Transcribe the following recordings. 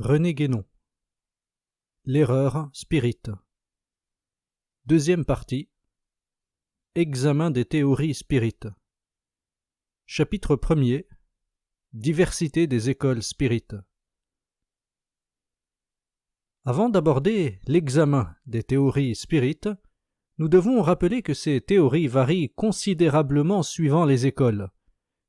René Guénon. L'erreur spirite. Deuxième partie. Examen des théories spirites. Chapitre 1er. Diversité des écoles spirites. Avant d'aborder l'examen des théories spirites, nous devons rappeler que ces théories varient considérablement suivant les écoles.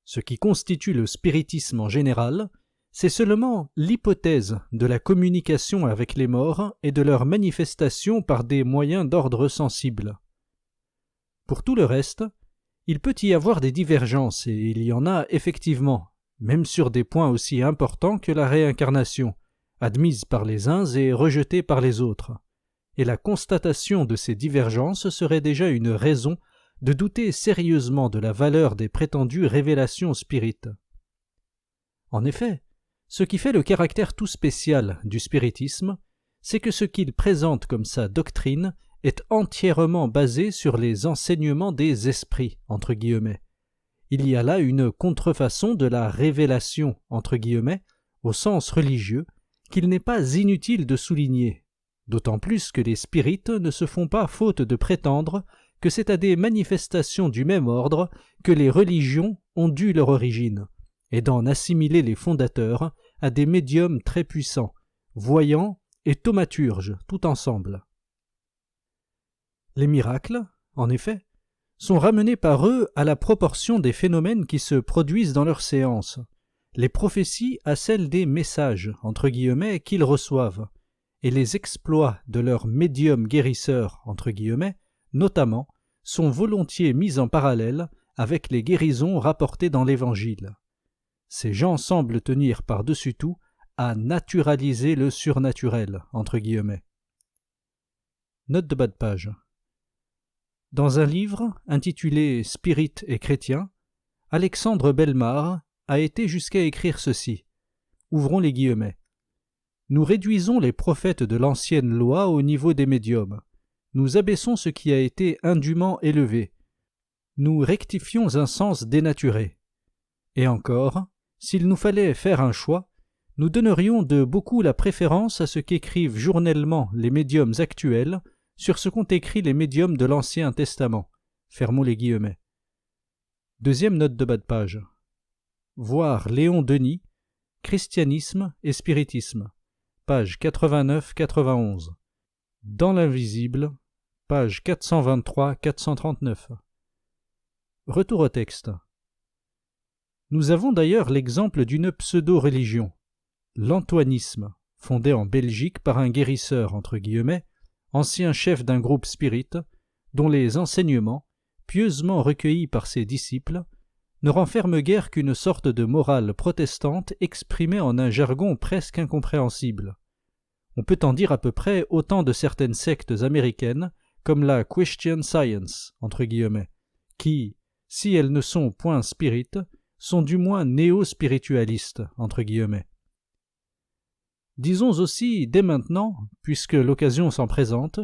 Ce qui constitue le spiritisme en général, c'est seulement l'hypothèse de la communication avec les morts et de leur manifestation par des moyens d'ordre sensible. Pour tout le reste, il peut y avoir des divergences, et il y en a effectivement, même sur des points aussi importants que la réincarnation, admise par les uns et rejetée par les autres. Et la constatation de ces divergences serait déjà une raison de douter sérieusement de la valeur des prétendues révélations spirites. En effet, ce qui fait le caractère tout spécial du spiritisme, c'est que ce qu'il présente comme sa doctrine est entièrement basé sur les enseignements des esprits, entre guillemets. Il y a là une contrefaçon de la révélation, entre guillemets, au sens religieux, qu'il n'est pas inutile de souligner, d'autant plus que les spirites ne se font pas faute de prétendre que c'est à des manifestations du même ordre que les religions ont dû leur origine, et d'en assimiler les fondateurs à des médiums très puissants, voyants et thaumaturges tout ensemble. Les miracles, en effet, sont ramenés par eux à la proportion des phénomènes qui se produisent dans leurs séances, les prophéties à celles des messages, entre guillemets, qu'ils reçoivent, et les exploits de leurs médiums guérisseurs, entre guillemets, notamment, sont volontiers mis en parallèle avec les guérisons rapportées dans l'Évangile. Ces gens semblent tenir par-dessus tout à naturaliser le surnaturel, entre guillemets. Note de bas de page. Dans un livre intitulé « Spirit et chrétien », Alexandre Bellemare a été jusqu'à écrire ceci. Ouvrons les guillemets. « Nous réduisons les prophètes de l'ancienne loi au niveau des médiums. Nous abaissons ce qui a été indûment élevé. Nous rectifions un sens dénaturé. Et encore, s'il nous fallait faire un choix, nous donnerions de beaucoup la préférence à ce qu'écrivent journellement les médiums actuels sur ce qu'ont écrit les médiums de l'Ancien Testament. » Fermons les guillemets. Deuxième note de bas de page. Voir Léon Denis, Christianisme et Spiritisme, page 89-91. Dans l'invisible, page 423-439. Retour au texte. Nous avons d'ailleurs l'exemple d'une pseudo-religion, l'antoinisme, fondé en Belgique par un guérisseur, entre guillemets, ancien chef d'un groupe spirit, dont les enseignements, pieusement recueillis par ses disciples, ne renferment guère qu'une sorte de morale protestante exprimée en un jargon presque incompréhensible. On peut en dire à peu près autant de certaines sectes américaines, comme la Christian Science, entre guillemets, qui, si elles ne sont point spirites, sont du moins néo-spiritualistes, entre guillemets. Disons aussi, dès maintenant, puisque l'occasion s'en présente,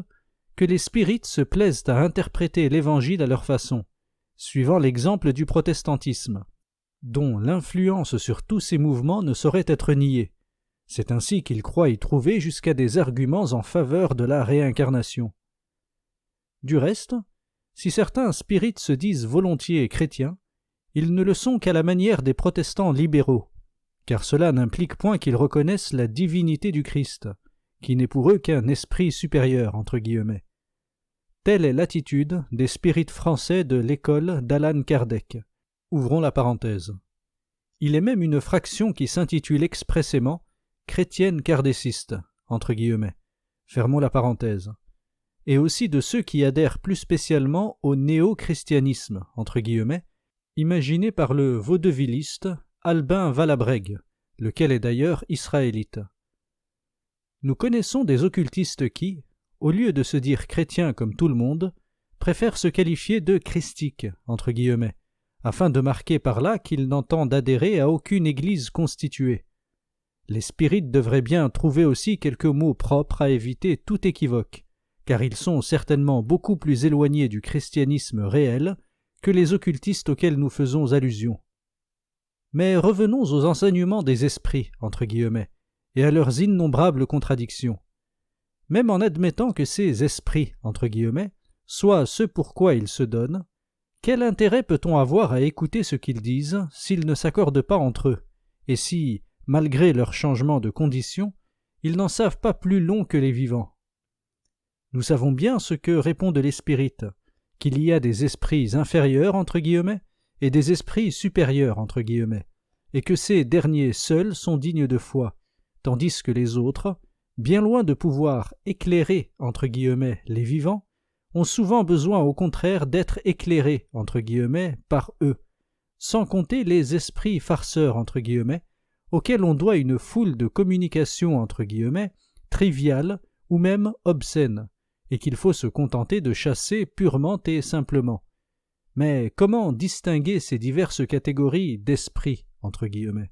que les spirites se plaisent à interpréter l'Évangile à leur façon, suivant l'exemple du protestantisme, dont l'influence sur tous ces mouvements ne saurait être niée. C'est ainsi qu'ils croient y trouver jusqu'à des arguments en faveur de la réincarnation. Du reste, si certains spirites se disent volontiers chrétiens, ils ne le sont qu'à la manière des protestants libéraux, car cela n'implique point qu'ils reconnaissent la divinité du Christ, qui n'est pour eux qu'un esprit supérieur, entre guillemets. Telle est l'attitude des spirites français de l'école d'Allan Kardec. Ouvrons la parenthèse. Il est même une fraction qui s'intitule expressément « chrétienne kardéciste », entre guillemets. Fermons la parenthèse. Et aussi de ceux qui adhèrent plus spécialement au néo-christianisme, entre guillemets, imaginé par le vaudevilliste Albin Valabrègue, lequel est d'ailleurs israélite. Nous connaissons des occultistes qui, au lieu de se dire chrétiens comme tout le monde, préfèrent se qualifier de christiques, entre guillemets, afin de marquer par là qu'ils n'entendent adhérer à aucune église constituée. Les spirites devraient bien trouver aussi quelques mots propres à éviter tout équivoque, car ils sont certainement beaucoup plus éloignés du christianisme réel que les occultistes auxquels nous faisons allusion. Mais revenons aux enseignements des esprits, entre guillemets, et à leurs innombrables contradictions. Même en admettant que ces esprits, entre guillemets, soient ce pourquoi ils se donnent, quel intérêt peut-on avoir à écouter ce qu'ils disent s'ils ne s'accordent pas entre eux, et si, malgré leur changement de condition, ils n'en savent pas plus long que les vivants? Nous savons bien ce que répondent les spirites, qu'il y a des esprits inférieurs, entre guillemets, et des esprits supérieurs, entre guillemets, et que ces derniers seuls sont dignes de foi, tandis que les autres, bien loin de pouvoir éclairer, entre guillemets, les vivants, ont souvent besoin au contraire d'être éclairés, entre guillemets, par eux, sans compter les esprits farceurs, entre guillemets, auxquels on doit une foule de communications, entre guillemets, triviales ou même obscènes, et qu'il faut se contenter de chasser purement et simplement. Mais comment distinguer ces diverses catégories d'esprits, entre guillemets?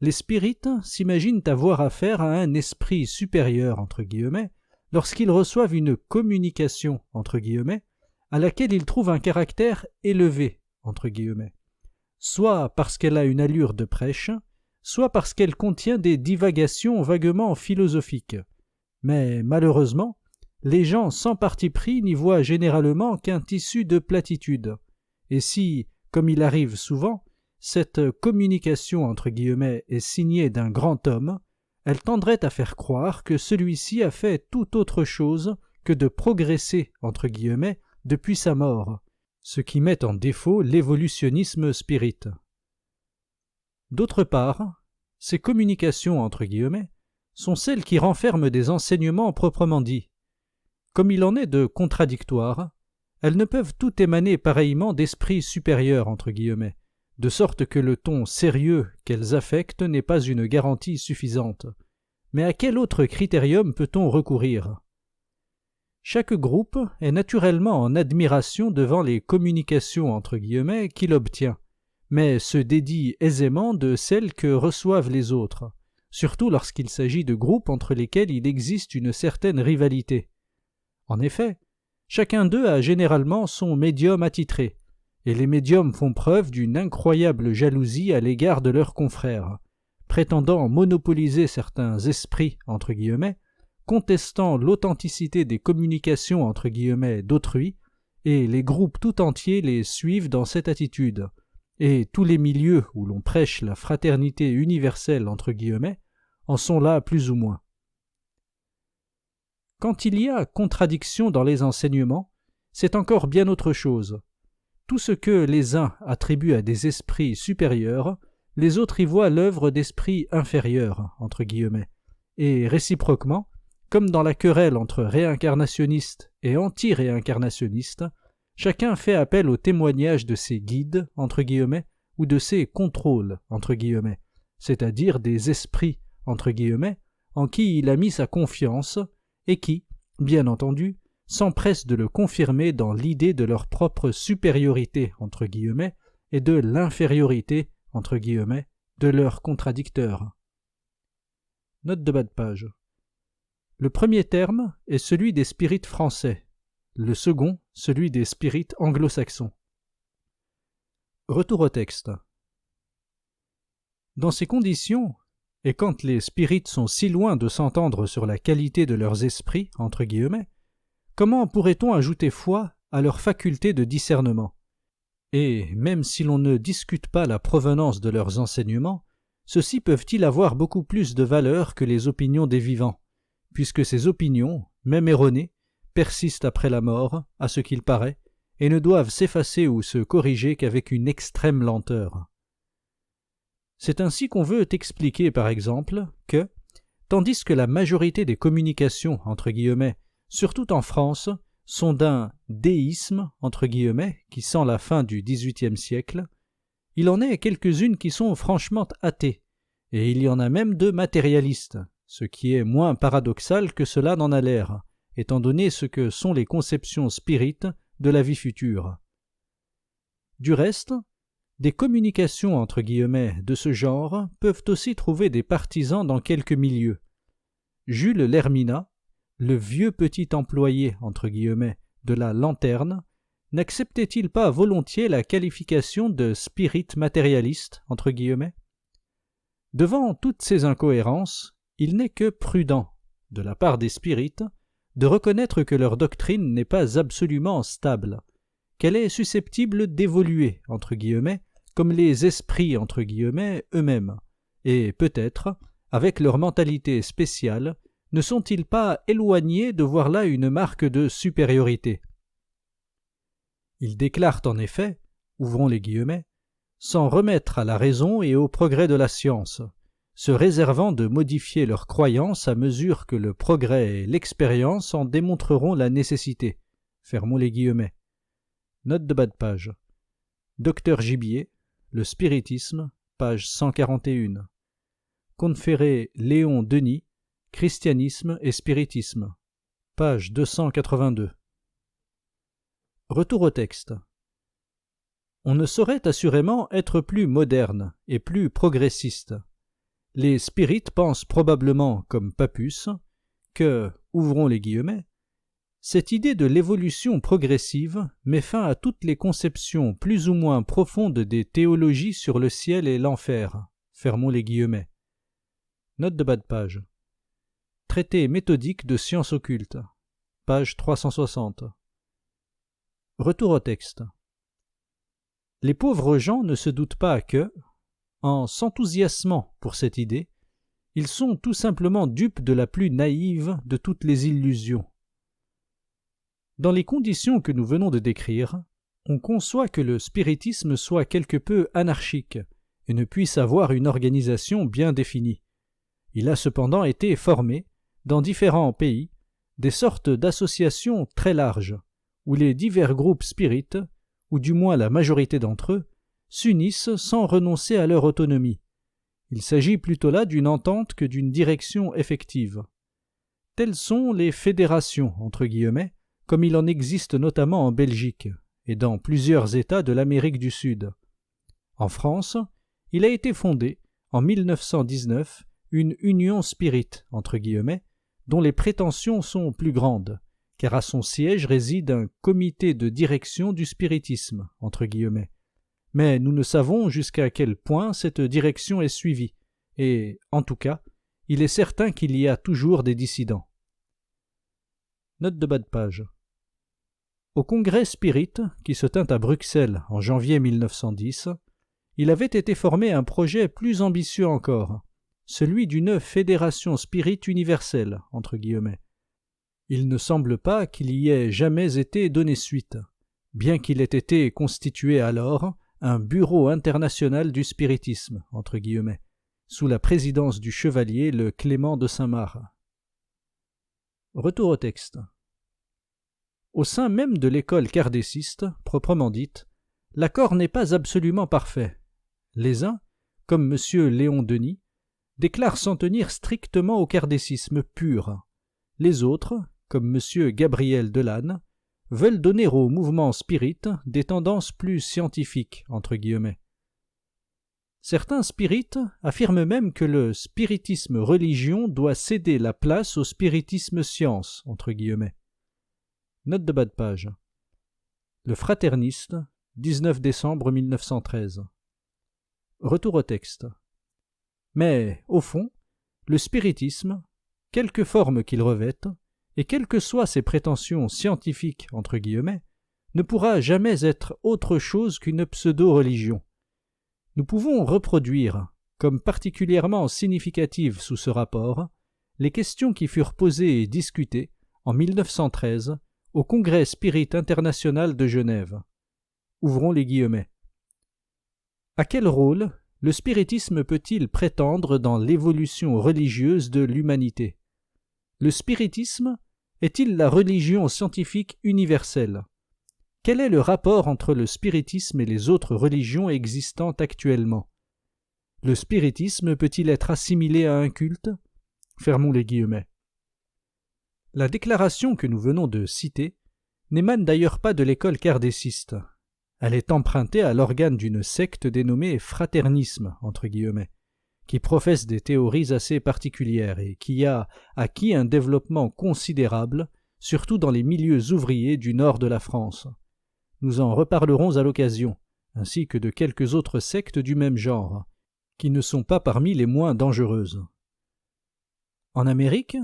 Les spirites s'imaginent avoir affaire à un esprit supérieur, entre guillemets, lorsqu'ils reçoivent une communication, entre guillemets, à laquelle ils trouvent un caractère élevé, entre guillemets, soit parce qu'elle a une allure de prêche, soit parce qu'elle contient des divagations vaguement philosophiques. Mais malheureusement, les gens sans parti pris n'y voient généralement qu'un tissu de platitudes, et si, comme il arrive souvent, cette communication entre guillemets est signée d'un grand homme, elle tendrait à faire croire que celui-ci a fait tout autre chose que de progresser entre guillemets depuis sa mort, ce qui met en défaut l'évolutionnisme spirit. D'autre part, ces communications entre guillemets sont celles qui renferment des enseignements proprement dits. Comme il en est de contradictoires, elles ne peuvent toutes émaner pareillement d'esprits supérieurs entre guillemets, de sorte que le ton sérieux qu'elles affectent n'est pas une garantie suffisante. Mais à quel autre critérium peut-on recourir? Chaque groupe est naturellement en admiration devant les communications entre guillemets qu'il obtient, mais se dédie aisément de celles que reçoivent les autres, surtout lorsqu'il s'agit de groupes entre lesquels il existe une certaine rivalité. En effet, chacun d'eux a généralement son médium attitré, et les médiums font preuve d'une incroyable jalousie à l'égard de leurs confrères, prétendant monopoliser certains esprits, entre guillemets, contestant l'authenticité des communications, entre guillemets, d'autrui, et les groupes tout entiers les suivent dans cette attitude, et tous les milieux où l'on prêche la fraternité universelle, entre guillemets, en sont là plus ou moins. Quand il y a contradiction dans les enseignements, c'est encore bien autre chose. Tout ce que les uns attribuent à des esprits supérieurs, les autres y voient l'œuvre d'esprits inférieurs, entre guillemets, et réciproquement, comme dans la querelle entre réincarnationnistes et anti-réincarnationnistes, chacun fait appel au témoignage de ses guides, entre guillemets, ou de ses contrôles, entre guillemets, c'est-à-dire des esprits, entre guillemets, en qui il a mis sa confiance, et qui, bien entendu, s'empressent de le confirmer dans l'idée de leur propre supériorité, entre guillemets, et de l'infériorité, entre guillemets, de leurs contradicteurs. Note de bas de page. Le premier terme est celui des spirites français, le second celui des spirites anglo-saxons. Retour au texte. Dans ces conditions, et quand les spirites sont si loin de s'entendre sur la qualité de leurs esprits, entre guillemets, comment pourrait-on ajouter foi à leur faculté de discernement? Et, même si l'on ne discute pas la provenance de leurs enseignements, ceux-ci peuvent-ils avoir beaucoup plus de valeur que les opinions des vivants, puisque ces opinions, même erronées, persistent après la mort, à ce qu'il paraît, et ne doivent s'effacer ou se corriger qu'avec une extrême lenteur. C'est ainsi qu'on veut expliquer, par exemple, que, tandis que la majorité des communications, entre guillemets, surtout en France, sont d'un déisme, entre guillemets, qui sent la fin du XVIIIe siècle, il en est quelques-unes qui sont franchement athées, et il y en a même de matérialistes, ce qui est moins paradoxal que cela n'en a l'air, étant donné ce que sont les conceptions spirites de la vie future. Du reste, des communications entre guillemets de ce genre peuvent aussi trouver des partisans dans quelques milieux. Jules Lerminat, le vieux petit employé entre guillemets de la lanterne, n'acceptait-il pas volontiers la qualification de spirit matérialiste entre guillemets? Devant toutes ces incohérences, il n'est que prudent, de la part des spirites, de reconnaître que leur doctrine n'est pas absolument stable, qu'elle est susceptible d'évoluer, entre guillemets, comme les esprits, entre guillemets, eux-mêmes, et peut-être, avec leur mentalité spéciale, ne sont-ils pas éloignés de voir là une marque de supériorité? Ils déclarent en effet, ouvrons les guillemets, s'en remettre à la raison et au progrès de la science, se réservant de modifier leurs croyances à mesure que le progrès et l'expérience en démontreront la nécessité. Fermons les guillemets. Note de bas de page. Docteur Gibier, Le spiritisme, page 141. Conféré Léon Denis, Christianisme et spiritisme, page 282. Retour au texte. On ne saurait assurément être plus moderne et plus progressiste. Les spirites pensent probablement, comme Papus, que, ouvrons les guillemets, cette idée de l'évolution progressive met fin à toutes les conceptions plus ou moins profondes des théologies sur le ciel et l'enfer. Fermons les guillemets. Note de bas de page. Traité méthodique de sciences occultes, page 360. Retour au texte. Les pauvres gens ne se doutent pas que, en s'enthousiasmant pour cette idée, ils sont tout simplement dupes de la plus naïve de toutes les illusions. Dans les conditions que nous venons de décrire, on conçoit que le spiritisme soit quelque peu anarchique et ne puisse avoir une organisation bien définie. Il a cependant été formé, dans différents pays, des sortes d'associations très larges, où les divers groupes spirites, ou du moins la majorité d'entre eux, s'unissent sans renoncer à leur autonomie. Il s'agit plutôt là d'une entente que d'une direction effective. Telles sont les fédérations, entre guillemets, comme il en existe notamment en Belgique et dans plusieurs États de l'Amérique du Sud. En France, il a été fondé, en 1919, une union spirit, entre guillemets, dont les prétentions sont plus grandes, car à son siège réside un comité de direction du spiritisme, entre guillemets. Mais nous ne savons jusqu'à quel point cette direction est suivie, et, en tout cas, il est certain qu'il y a toujours des dissidents. Note de bas de page. Au congrès spirit, qui se tint à Bruxelles en janvier 1910, il avait été formé un projet plus ambitieux encore, celui d'une fédération spirit universelle, entre guillemets. Il ne semble pas qu'il y ait jamais été donné suite, bien qu'il ait été constitué alors un bureau international du spiritisme, entre guillemets, sous la présidence du chevalier le Clément de Saint-Marc. Retour au texte. Au sein même de l'école kardéciste, proprement dite, l'accord n'est pas absolument parfait. Les uns, comme M. Léon Denis, déclarent s'en tenir strictement au kardécisme pur. Les autres, comme M. Gabriel Delanne, veulent donner au mouvement spirit des tendances plus scientifiques, entre guillemets. Certains spirites affirment même que le spiritisme religion doit céder la place au spiritisme science, entre guillemets. Note de bas de page. Le Fraterniste, 19 décembre 1913. Retour au texte. Mais, au fond, le spiritisme, quelque forme qu'il revête, et quelles que soient ses prétentions scientifiques, entre guillemets, ne pourra jamais être autre chose qu'une pseudo-religion. Nous pouvons reproduire, comme particulièrement significatives sous ce rapport, les questions qui furent posées et discutées, en 1913, au Congrès Spirit International de Genève. Ouvrons les guillemets. À quel rôle le spiritisme peut-il prétendre dans l'évolution religieuse de l'humanité? Le spiritisme est-il la religion scientifique universelle? Quel est le rapport entre le spiritisme et les autres religions existantes actuellement? Le spiritisme peut-il être assimilé à un culte? Fermons les guillemets. La déclaration que nous venons de citer n'émane d'ailleurs pas de l'école kardéciste. Elle est empruntée à l'organe d'une secte dénommée fraternisme, entre guillemets, qui professe des théories assez particulières et qui a acquis un développement considérable, surtout dans les milieux ouvriers du nord de la France. Nous en reparlerons à l'occasion, ainsi que de quelques autres sectes du même genre, qui ne sont pas parmi les moins dangereuses. En Amérique,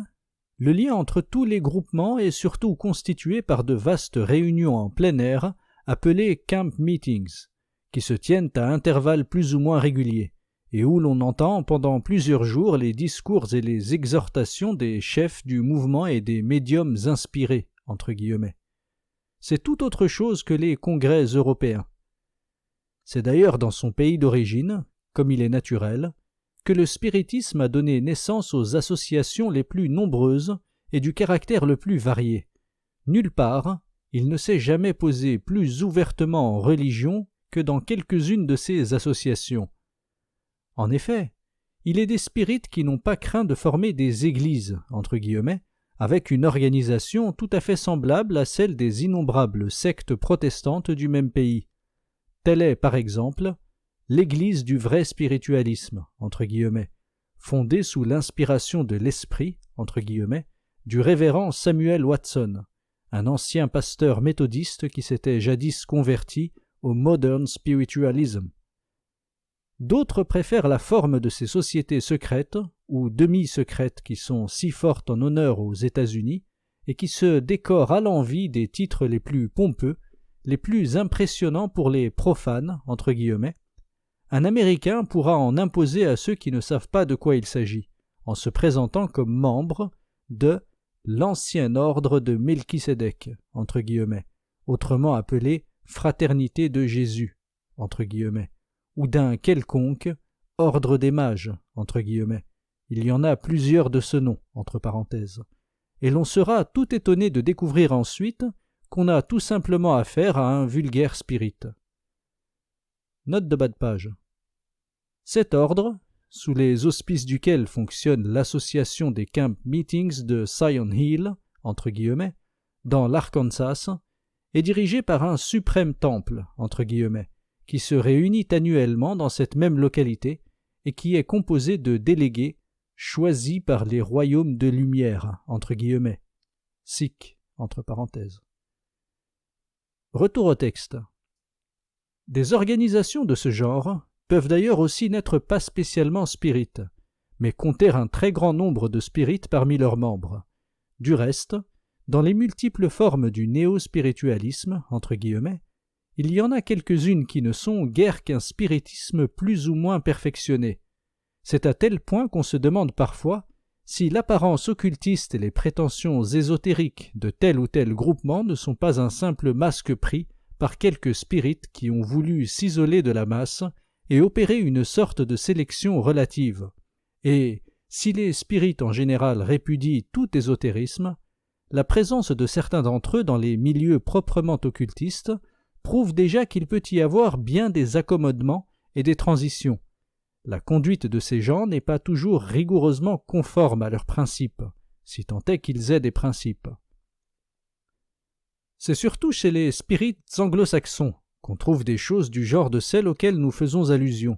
le lien entre tous les groupements est surtout constitué par de vastes réunions en plein air appelées camp meetings, qui se tiennent à intervalles plus ou moins réguliers, et où l'on entend pendant plusieurs jours les discours et les exhortations des chefs du mouvement et des médiums inspirés, entre guillemets. C'est tout autre chose que les congrès européens. C'est d'ailleurs dans son pays d'origine, comme il est naturel, que le spiritisme a donné naissance aux associations les plus nombreuses et du caractère le plus varié. Nulle part, il ne s'est jamais posé plus ouvertement en religion que dans quelques-unes de ces associations. En effet, il est des spirites qui n'ont pas craint de former des églises, entre guillemets, avec une organisation tout à fait semblable à celle des innombrables sectes protestantes du même pays. Telle est, par exemple, l'Église du vrai spiritualisme, entre guillemets, fondée sous l'inspiration de l'esprit, entre guillemets, du révérend Samuel Watson, un ancien pasteur méthodiste qui s'était jadis converti au modern spiritualism. D'autres préfèrent la forme de ces sociétés secrètes ou demi-secrètes qui sont si fortes en honneur aux États-Unis et qui se décorent à l'envi des titres les plus pompeux, les plus impressionnants pour les profanes, entre guillemets. Un Américain pourra en imposer à ceux qui ne savent pas de quoi il s'agit, en se présentant comme membre de l'ancien ordre de Melchisédek, entre guillemets, autrement appelé Fraternité de Jésus, entre guillemets, ou d'un quelconque ordre des mages, entre guillemets. Il y en a plusieurs de ce nom, entre parenthèses. Et l'on sera tout étonné de découvrir ensuite qu'on a tout simplement affaire à un vulgaire spirit. Note de bas de page. Cet ordre, sous les auspices duquel fonctionne l'association des camp meetings de Zion Hill, entre guillemets, dans l'Arkansas, est dirigé par un suprême temple, entre guillemets, qui se réunit annuellement dans cette même localité et qui est composé de délégués choisis par les royaumes de lumière, entre guillemets, Sikh, entre parenthèses. Retour au texte. Des organisations de ce genre peuvent d'ailleurs aussi n'être pas spécialement spirites, mais compter un très grand nombre de spirites parmi leurs membres. Du reste, dans les multiples formes du néo-spiritualisme, entre guillemets, il y en a quelques-unes qui ne sont guère qu'un spiritisme plus ou moins perfectionné. C'est à tel point qu'on se demande parfois si l'apparence occultiste et les prétentions ésotériques de tel ou tel groupement ne sont pas un simple masque pris par quelques spirites qui ont voulu s'isoler de la masse et opérer une sorte de sélection relative. Et, si les spirites en général répudient tout ésotérisme, la présence de certains d'entre eux dans les milieux proprement occultistes prouve déjà qu'il peut y avoir bien des accommodements et des transitions. La conduite de ces gens n'est pas toujours rigoureusement conforme à leurs principes, si tant est qu'ils aient des principes. C'est surtout chez les spirites anglo-saxons qu'on trouve des choses du genre de celles auxquelles nous faisons allusion.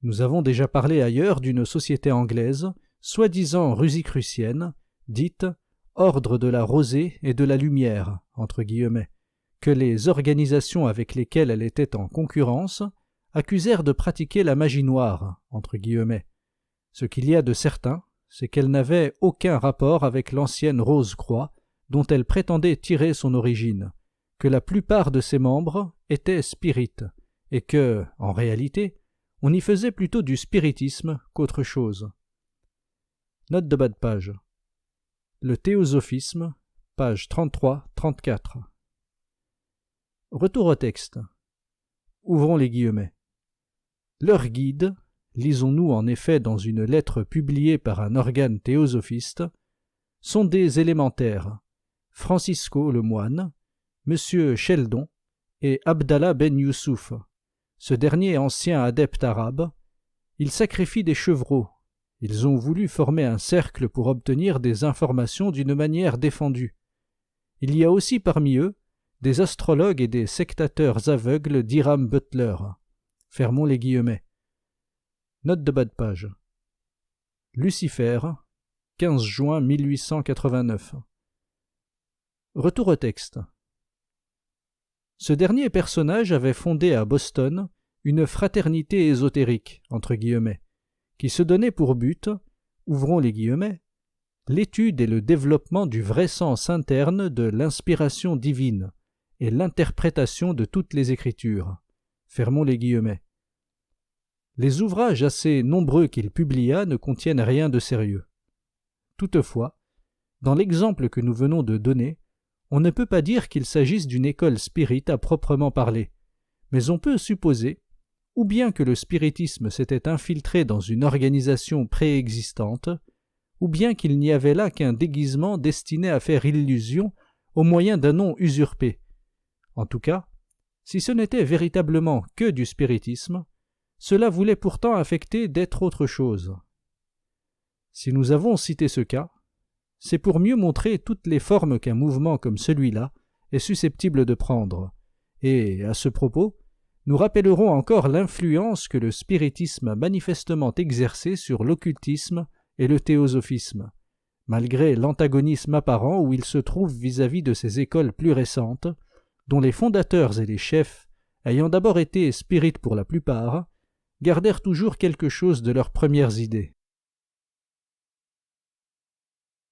Nous avons déjà parlé ailleurs d'une société anglaise, soi-disant rosicrucienne, dite « Ordre de la rosée et de la lumière », entre guillemets, que les organisations avec lesquelles elle était en concurrence accusèrent de pratiquer la magie noire, entre guillemets. Ce qu'il y a de certain, c'est qu'elle n'avait aucun rapport avec l'ancienne Rose-Croix, dont elle prétendait tirer son origine, que la plupart de ses membres étaient spirites, et que, en réalité, on y faisait plutôt du spiritisme qu'autre chose. Note de bas de page. Le théosophisme, page 33-34. Retour au texte. Ouvrons les guillemets. Leurs guides, lisons-nous en effet dans une lettre publiée par un organe théosophiste, sont des élémentaires, Francisco le moine, M. Sheldon et Abdallah ben Youssouf. Ce dernier ancien adepte arabe, ils sacrifient des chevreaux. Ils ont voulu former un cercle pour obtenir des informations d'une manière défendue. Il y a aussi parmi eux des astrologues et des sectateurs aveugles d'Hiram Butler. Fermons les guillemets. Note de bas de page. Lucifer, 15 juin 1889. Retour au texte. Ce dernier personnage avait fondé à Boston une fraternité ésotérique, entre guillemets, qui se donnait pour but, ouvrons les guillemets, l'étude et le développement du vrai sens interne de l'inspiration divine et l'interprétation de toutes les Écritures. Fermons les guillemets. Les ouvrages assez nombreux qu'il publia ne contiennent rien de sérieux. Toutefois, dans l'exemple que nous venons de donner, on ne peut pas dire qu'il s'agisse d'une école spirite à proprement parler, mais on peut supposer, ou bien que le spiritisme s'était infiltré dans une organisation préexistante, ou bien qu'il n'y avait là qu'un déguisement destiné à faire illusion au moyen d'un nom usurpé. En tout cas, si ce n'était véritablement que du spiritisme, cela voulait pourtant affecter d'être autre chose. Si nous avons cité ce cas, c'est pour mieux montrer toutes les formes qu'un mouvement comme celui-là est susceptible de prendre, et, à ce propos, nous rappellerons encore l'influence que le spiritisme a manifestement exercée sur l'occultisme et le théosophisme, malgré l'antagonisme apparent où il se trouve vis-à-vis de ces écoles plus récentes, dont les fondateurs et les chefs, ayant d'abord été spirites pour la plupart, gardèrent toujours quelque chose de leurs premières idées.